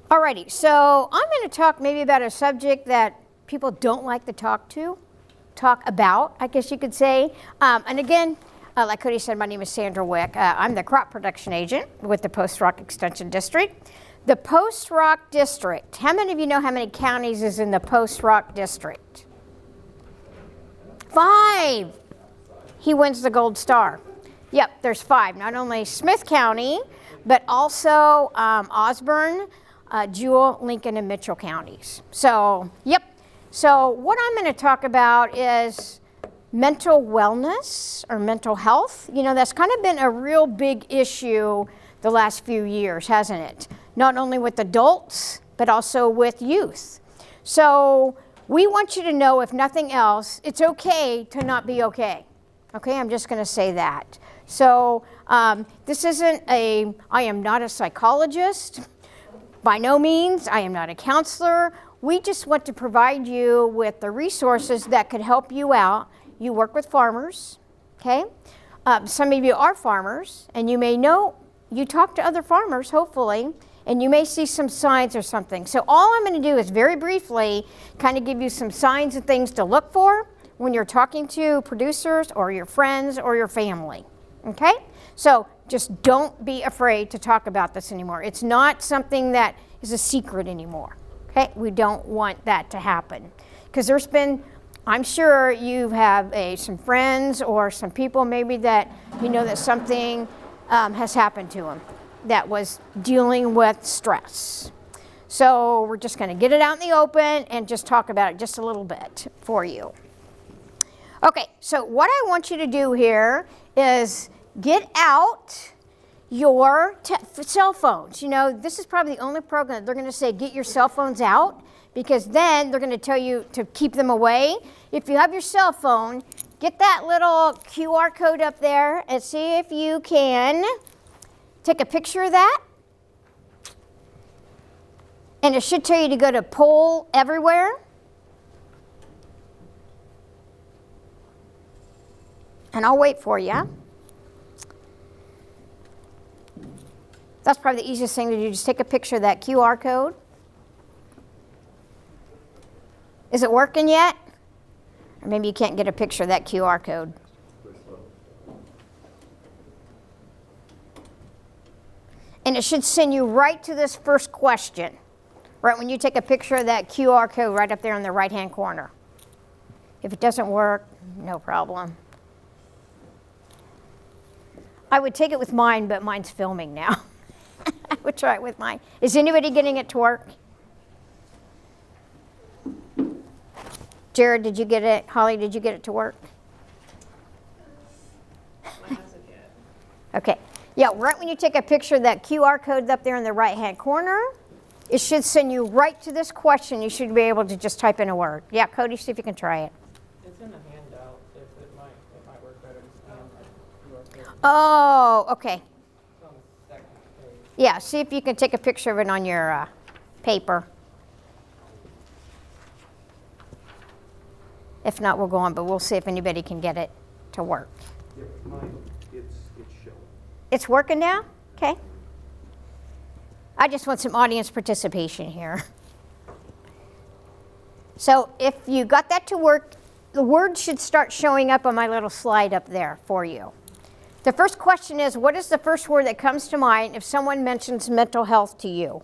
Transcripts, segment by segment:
Alrighty, so I'm going to talk maybe about a subject that people don't like to talk about, I guess you could say. And again, like Cody said, my name is Sandra Wick. I'm the crop production agent with the Post Rock Extension District. The Post Rock District, how many of you know how many counties is in the Post Rock District? 5. He wins the gold star. Yep, there's 5. Not only Smith County, but also Osborne, Jewell, Lincoln, and Mitchell counties. So, yep. So what I'm going to talk about is mental wellness or mental health. You know, that's kind of been a real big issue the last few years, hasn't it? Not only with adults, but also with youth. So we want you to know, if nothing else, it's okay to not be okay. Okay, I'm just going to say that. So this isn't I am not a psychologist. By no means, I am not a counselor. We just want to provide you with the resources that could help you out. You work with farmers, okay? Some of you are farmers, and you may know, you talk to other farmers, hopefully, and you may see some signs or something. So all I'm going to do is very briefly kind of give you some signs and things to look for when you're talking to producers or your friends or your family, okay? So just don't be afraid to talk about this anymore. It's not something that is a secret anymore, okay? We don't want that to happen. Because there's been, I'm sure you have some friends or some people maybe that you know that something has happened to them that was dealing with stress. So we're just going to get it out in the open and just talk about it just a little bit for you. Okay, so what I want you to do here is get out your cell phones. You know, this is probably the only program that they're going to say get your cell phones out, because then they're going to tell you to keep them away. If you have your cell phone, get that little QR code up there and see if you can take a picture of that. And it should tell you to go to Poll Everywhere. And I'll wait for you. That's probably the easiest thing to do. Just take a picture of that QR code. Is it working yet? Or maybe you can't get a picture of that QR code. And it should send you right to this first question. Right when you take a picture of that QR code right up there in the right-hand corner. If it doesn't work, no problem. I would take it with mine, but mine's filming now. I would try it with mine. Is anybody getting it to work? Jared, did you get it? Holly, did you get it to work? Mine hasn't yet. Okay. Yeah, right when you take a picture of that QR code up there in the right-hand corner, it should send you right to this question. You should be able to just type in a word. Yeah, Cody, see if you can try it. It's in the handout. If it might work better to scan the QR code. Oh, okay. It's on the second page. Yeah, see if you can take a picture of it on your paper. If not, we'll go on, but we'll see if anybody can get it to work. Yeah, mine, it's showing. It's working now? Okay. I just want some audience participation here. So if you got that to work, the words should start showing up on my little slide up there for you. The first question is, what is the first word that comes to mind if someone mentions mental health to you?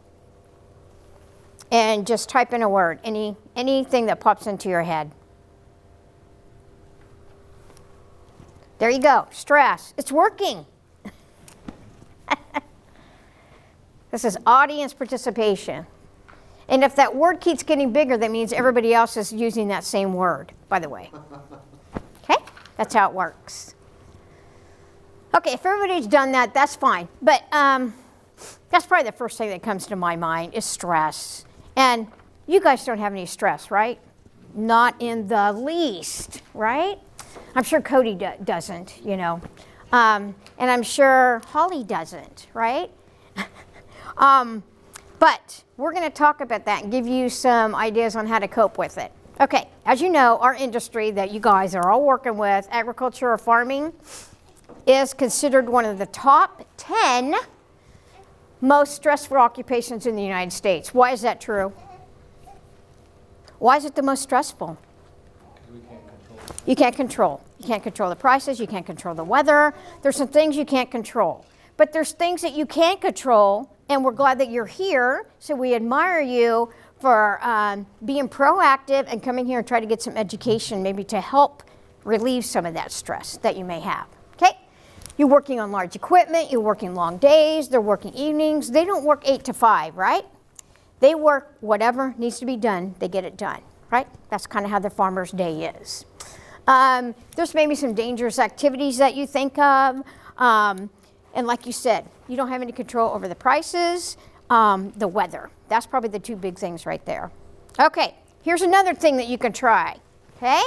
And just type in a word, anything that pops into your head. There you go, stress. It's working. This is audience participation. And if that word keeps getting bigger, that means everybody else is using that same word, by the way. Okay? That's how it works. Okay, if everybody's done that, that's fine. But that's probably the first thing that comes to my mind is stress. And you guys don't have any stress, right? Not in the least, right? I'm sure Cody doesn't, you know. And I'm sure Holly doesn't, right? But we're going to talk about that and give you some ideas on how to cope with it. Okay, as you know, our industry that you guys are all working with, agriculture or farming, is considered one of the top 10 most stressful occupations in the United States. Why is that true? Why is it the most stressful? We can't control it. You can't control. You can't control the prices. You can't control the weather. There's some things you can't control. But there's things that you can control, and we're glad that you're here. So we admire you for being proactive and coming here and try to get some education, maybe to help relieve some of that stress that you may have. Okay? You're working on large equipment. You're working long days. They're working evenings. They don't work 8 to 5, right? They work whatever needs to be done. They get it done, right? That's kind of how the farmer's day is. There's maybe some dangerous activities that you think of. And like you said, you don't have any control over the prices, the weather. That's probably the two big things right there. Okay, here's another thing that you can try, okay?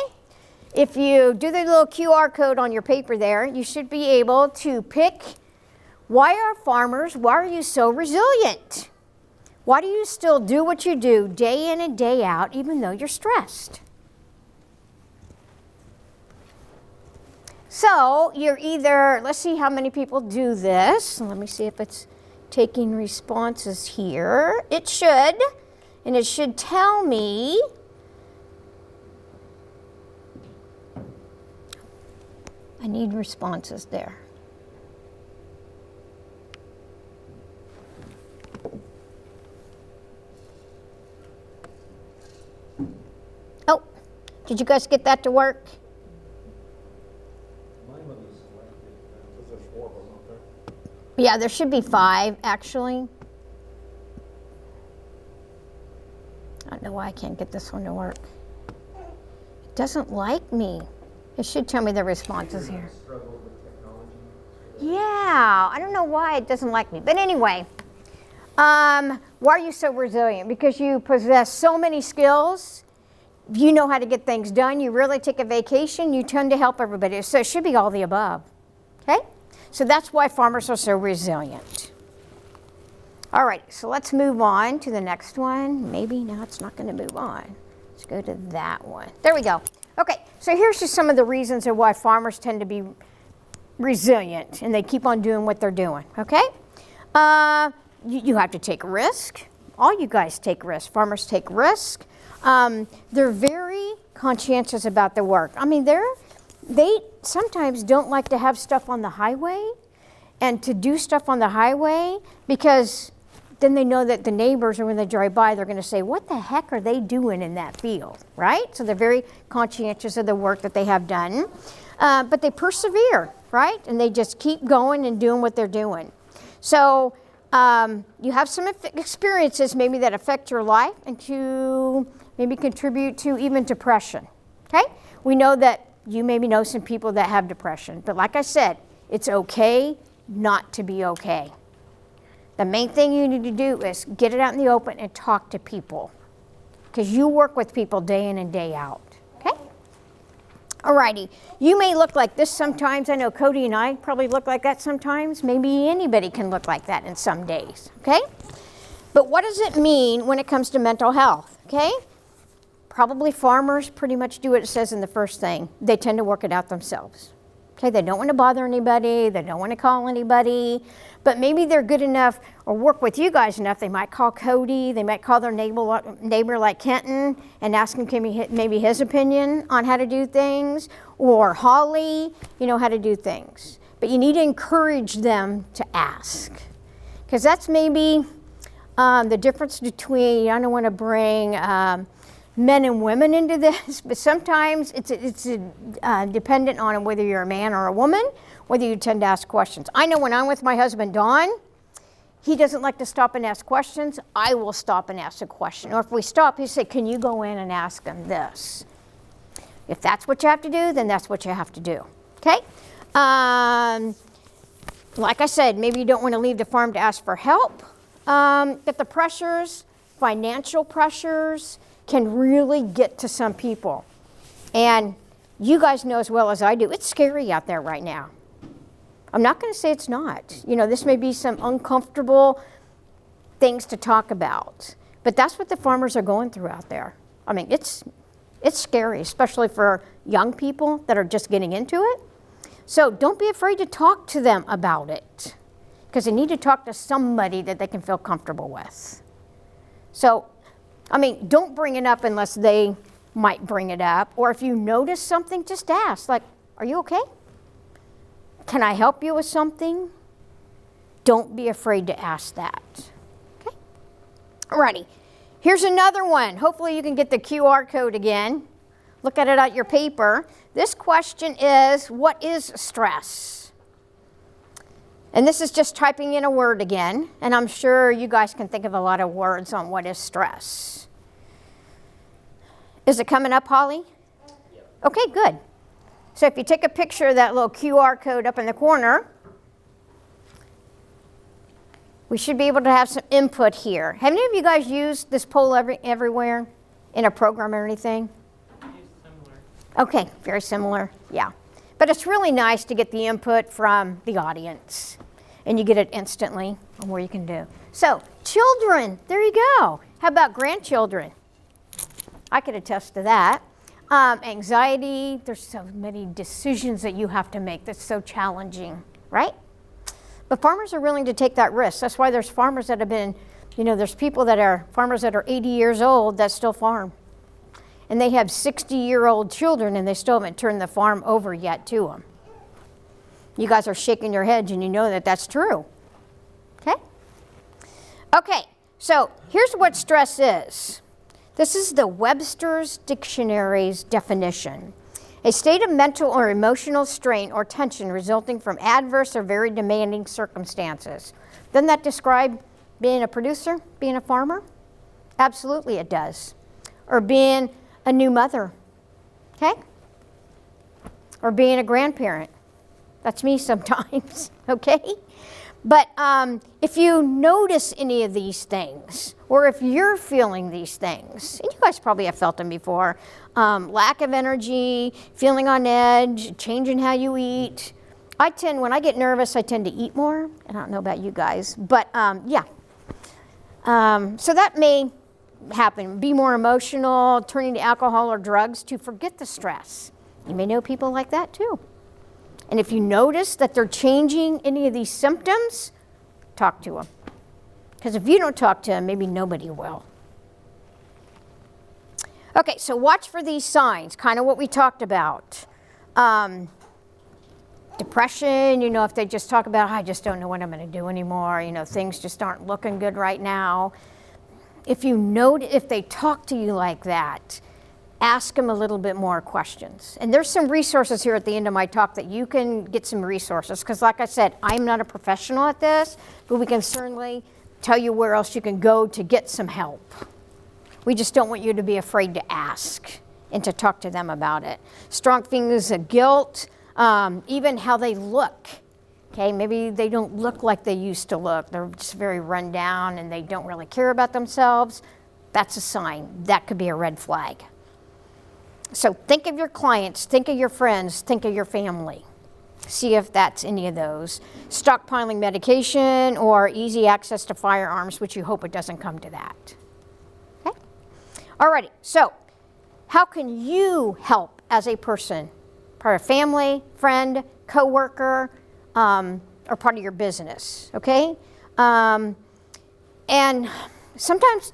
If you do the little QR code on your paper there, you should be able to pick, why are you so resilient? Why do you still do what you do day in and day out, even though you're stressed? So you're either, let's see how many people do this. Let me see if it's taking responses here. It should, and it should tell me. I need responses there. Oh, did you guys get that to work? Yeah, there should be 5, actually. I don't know why I can't get this one to work. It doesn't like me. It should tell me the responses here. Yeah, I don't know why it doesn't like me. But anyway, why are you so resilient? Because you possess so many skills. You know how to get things done. You really take a vacation. You tend to help everybody. So it should be all the above. Okay? So that's why farmers are so resilient. All right, so let's move on to the next one. Maybe now it's not going to move on. Let's go to that one. There we go. Okay, so here's just some of the reasons of why farmers tend to be resilient and they keep on doing what they're doing, okay? You have to take risk. All you guys take risk. Farmers take risk. They're very conscientious about their work. I mean, they sometimes don't like to have stuff on the highway and to do stuff on the highway because then they know that the neighbors, or when they drive by, they're going to say, what the heck are they doing in that field, right? So they're very conscientious of the work that they have done. But they persevere, right? And they just keep going and doing what they're doing. So you have some experiences maybe that affect your life and to maybe contribute to even depression, okay? We know that you maybe know some people that have depression, but like I said, it's okay not to be okay. The main thing you need to do is get it out in the open and talk to people, because you work with people day in and day out, okay? Alrighty, you may look like this sometimes. I know Cody and I probably look like that sometimes. Maybe anybody can look like that in some days, okay? But what does it mean when it comes to mental health, okay? Probably farmers pretty much do what it says in the first thing. They tend to work it out themselves. Okay, they don't want to bother anybody, they don't want to call anybody, but maybe they're good enough or work with you guys enough, they might call Cody, they might call their neighbor like Kenton and ask him maybe his opinion on how to do things, or Holly, how to do things. But you need to encourage them to ask, because that's maybe the difference between, I don't want to bring men and women into this, but sometimes it's dependent on whether you're a man or a woman, whether you tend to ask questions. I know when I'm with my husband, Don, he doesn't like to stop and ask questions. I will stop and ask a question. Or if we stop, he'll say, can you go in and ask them this? If that's what you have to do, then that's what you have to do, okay? Like I said, maybe you don't want to leave the farm to ask for help, but the pressures, financial pressures, can really get to some people. And you guys know as well as I do, it's scary out there right now. I'm not going to say it's not. This may be some uncomfortable things to talk about, but that's what the farmers are going through out there. I mean, it's scary, especially for young people that are just getting into it. So don't be afraid to talk to them about it, because they need to talk to somebody that they can feel comfortable with. So, I mean, don't bring it up unless they might bring it up. Or if you notice something, just ask, like, are you okay? Can I help you with something? Don't be afraid to ask that. Okay? Alrighty. Here's another one. Hopefully you can get the QR code again. Look at it at your paper. This question is, what is stress? And this is just typing in a word again, and I'm sure you guys can think of a lot of words on what is stress. Is it coming up, Holly? Yep. Okay, good. So if you take a picture of that little QR code up in the corner, we should be able to have some input here. Have any of you guys used this poll everywhere in a program or anything? Similar. Okay, very similar, yeah. But it's really nice to get the input from the audience, and you get it instantly on what you can do. So, children, there you go. How about grandchildren? I could attest to that. Anxiety, there's so many decisions that you have to make that's so challenging, right? But farmers are willing to take that risk. That's why there's farmers that have been, there's people that are farmers that are 80 years old that still farm. And they have 60-year-old children and they still haven't turned the farm over yet to them. You guys are shaking your heads and you know that that's true. Okay? Okay, so here's what stress is. This is the Webster's Dictionary's definition. A state of mental or emotional strain or tension resulting from adverse or very demanding circumstances. Doesn't that describe being a producer, being a farmer? Absolutely it does. Or being a new mother, okay? Or being a grandparent. That's me sometimes, okay? But if you notice any of these things, or if you're feeling these things, and you guys probably have felt them before, lack of energy, feeling on edge, changing how you eat. When I get nervous, I tend to eat more. I don't know about you guys, but yeah. So that may happen. Be more emotional, turning to alcohol or drugs to forget the stress. You may know people like that too. And if you notice that they're changing any of these symptoms, talk to them. Because if you don't talk to them, maybe nobody will. Okay, so watch for these signs, kind of what we talked about. Depression, if they just talk about, I just don't know what I'm going to do anymore, things just aren't looking good right now. If they talk to you like that, ask them a little bit more questions. And there's some resources here at the end of my talk that you can get some resources, because like I said, I'm not a professional at this, but we can certainly tell you where else you can go to get some help. We just don't want you to be afraid to ask and to talk to them about it. Strong feelings of guilt, even how they look. Okay, maybe they don't look like they used to look. They're just very run down and they don't really care about themselves. That's a sign. That could be a red flag. So think of your clients, think of your friends, think of your family. See if that's any of those. Stockpiling medication or easy access to firearms, which you hope it doesn't come to that. Okay? Alrighty, so how can you help as a person? Part of family, friend, coworker, or part of your business, okay? And sometimes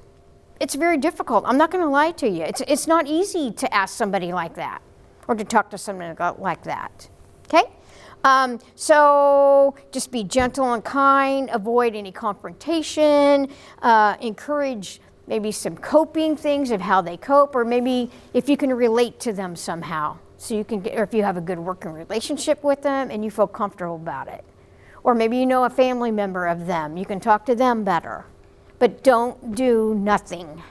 it's very difficult. I'm not going to lie to you. It's not easy to ask somebody like that or to talk to somebody like that, okay? So just be gentle and kind, avoid any confrontation, encourage maybe some coping things of how they cope, or maybe if you can relate to them somehow. So you can or if you have a good working relationship with them and you feel comfortable about it. Or maybe you know a family member of them. You can talk to them better. But don't do nothing.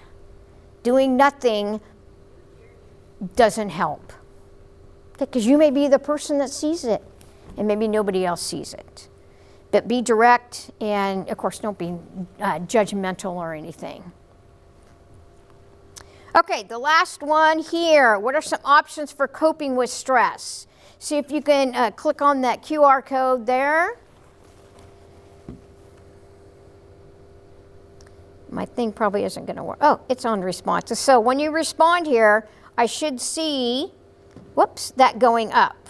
Doing nothing doesn't help. Because you may be the person that sees it, and maybe nobody else sees it. But be direct, and of course don't be judgmental or anything. Okay, the last one here. What are some options for coping with stress? See if you can click on that QR code there. My thing probably isn't going to work. Oh, it's on responses. So when you respond here, I should see, whoops, that going up.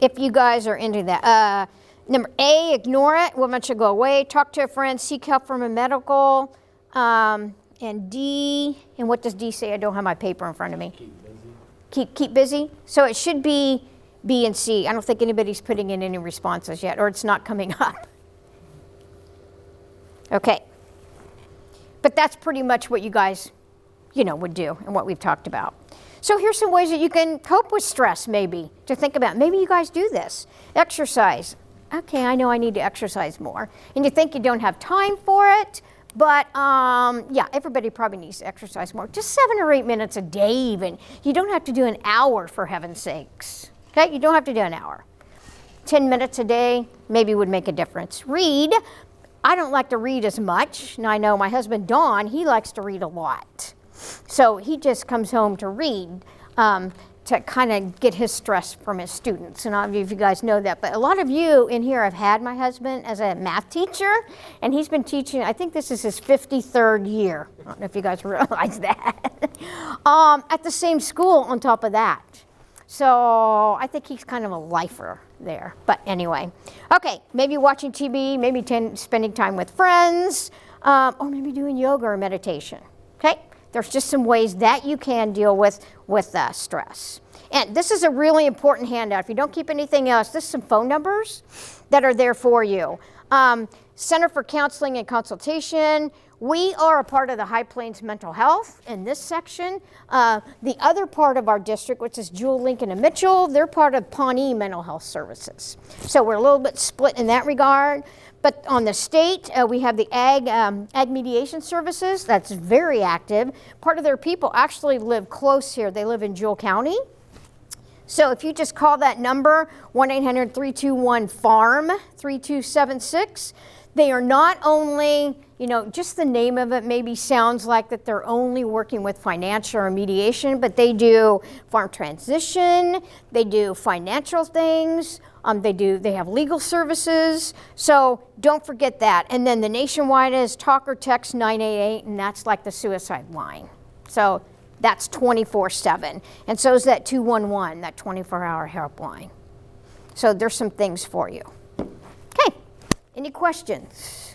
if you guys are into that. Number A, ignore it. Women should go away. Talk to a friend. Seek help from a medical. And D, and what does D say? I don't have my paper in front of me. Keep busy. Keep busy. So it should be B and C. I don't think anybody's putting in any responses yet, or it's not coming up. Okay. But that's pretty much what you guys, would do and what we've talked about. So here's some ways that you can cope with stress, maybe, to think about. Maybe you guys do this. Exercise. Okay, I know I need to exercise more. And you think you don't have time for it, but yeah, everybody probably needs to exercise more. Just 7 or 8 minutes a day even. You don't have to do an hour, for heaven's sakes. Okay, you don't have to do an hour. 10 minutes a day maybe would make a difference. Read. I don't like to read as much. And I know my husband, Don, he likes to read a lot. So he just comes home to read to kind of get his stress from his students. And I don't know if you guys know that, but a lot of you in here have had my husband as a math teacher, and he's been teaching, I think this is his 53rd year. I don't know if you guys realize that. At the same school on top of that. So I think he's kind of a lifer there. But anyway, okay, maybe watching TV, maybe spending time with friends, or maybe doing yoga or meditation. Okay, there's just some ways that you can deal with stress. And this is a really important handout. If you don't keep anything else, this is some phone numbers that are there for you. Center for Counseling and Consultation. We are a part of the High Plains Mental Health in this section. The other part of our district, which is Jewel, Lincoln, and Mitchell, they're part of Pawnee Mental Health Services. So we're a little bit split in that regard. But on the state, we have the Ag Mediation Services. That's very active. Part of their people actually live close here. They live in Jewel County. So if you just call that number, 1-800-321-FARM, 3276, they are not only, just the name of it maybe sounds like that they're only working with financial or mediation, but they do farm transition, they do financial things, they have legal services, so don't forget that. And then the nationwide is talk or text 988, and that's like the suicide line. So that's 24/7. And so is that 211, that 24-hour helpline. So there's some things for you. Okay, any questions?